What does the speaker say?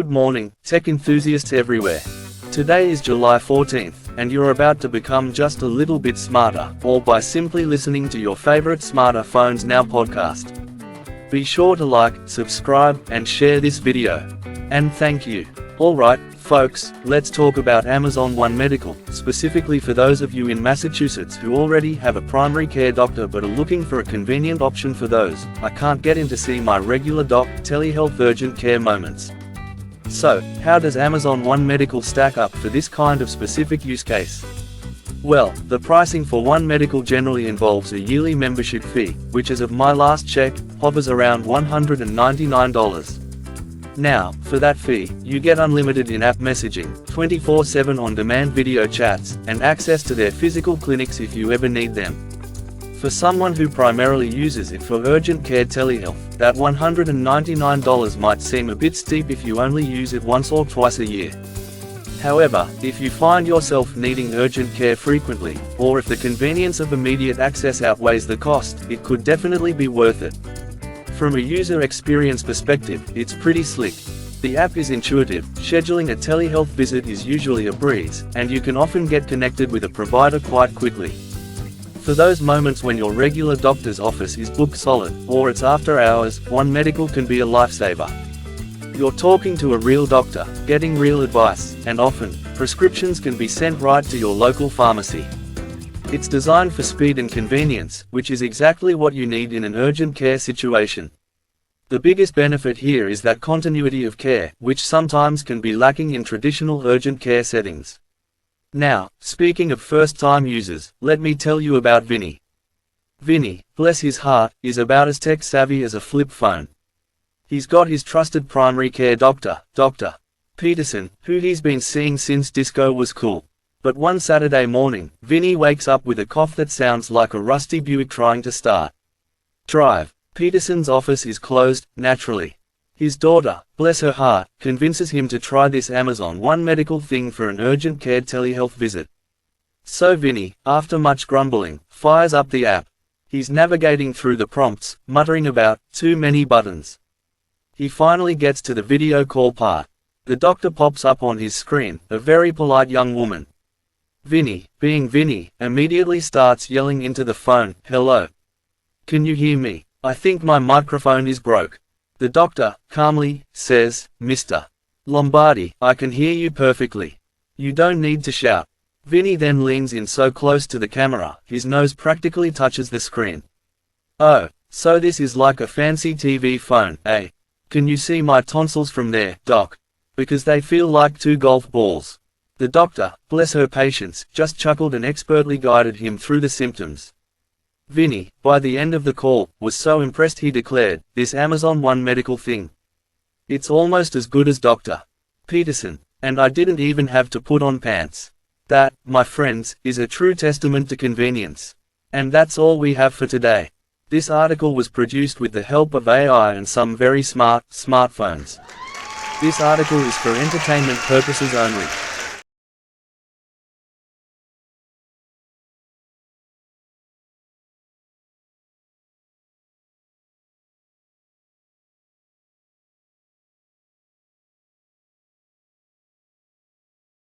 Good morning, tech enthusiasts everywhere. Today is July 14th, and you're about to become just a little bit smarter, all by simply listening to your favorite Smarter Phones Now podcast. Be sure to like, subscribe, and share this video. And thank you. Alright, folks, let's talk about Amazon One Medical, specifically for those of you in Massachusetts who already have a primary care doctor but are looking for a convenient option for those I can't get in to see my regular doc, telehealth urgent care moments. So, how does Amazon One Medical stack up for this kind of specific use case? Well, the pricing for One Medical generally involves a yearly membership fee, which as of my last check, hovers around $199. Now, for that fee, you get unlimited in-app messaging, 24/7 on-demand video chats, and access to their physical clinics if you ever need them. For someone who primarily uses it for urgent care telehealth, that $199 might seem a bit steep if you only use it once or twice a year. However, if you find yourself needing urgent care frequently, or if the convenience of immediate access outweighs the cost, it could definitely be worth it. From a user experience perspective, it's pretty slick. The app is intuitive, scheduling a telehealth visit is usually a breeze, and you can often get connected with a provider quite quickly. For those moments when your regular doctor's office is booked solid, or it's after hours, One Medical can be a lifesaver. You're talking to a real doctor, getting real advice, and often, prescriptions can be sent right to your local pharmacy. It's designed for speed and convenience, which is exactly what you need in an urgent care situation. The biggest benefit here is that continuity of care, which sometimes can be lacking in traditional urgent care settings. Now, speaking of first-time users, let me tell you about Vinny. Vinny, bless his heart, is about as tech-savvy as a flip phone. He's got his trusted primary care doctor, Dr. Peterson, who he's been seeing since disco was cool. But one Saturday morning, Vinny wakes up with a cough that sounds like a rusty Buick trying to start. Drive. Peterson's office is closed, naturally. His daughter, bless her heart, convinces him to try this Amazon One Medical thing for an urgent care telehealth visit. So Vinny, after much grumbling, fires up the app. He's navigating through the prompts, muttering about too many buttons. He finally gets to the video call part. The doctor pops up on his screen, a very polite young woman. Vinny, being Vinny, immediately starts yelling into the phone, "Hello. Can you hear me? I think my microphone is broke." The doctor, calmly, says, "Mr. Lombardi, I can hear you perfectly. You don't need to shout." Vinny then leans in so close to the camera, his nose practically touches the screen. "Oh, so this is like a fancy TV phone, eh? Can you see my tonsils from there, doc? Because they feel like two golf balls." The doctor, bless her patience, just chuckled and expertly guided him through the symptoms. Vinny, by the end of the call, was so impressed he declared, "This Amazon One Medical thing. It's almost as good as Dr. Peterson, and I didn't even have to put on pants. That, my friends, is a true testament to convenience." And that's all we have for today. This article was produced with the help of AI and some very smart smartphones. This article is for entertainment purposes only.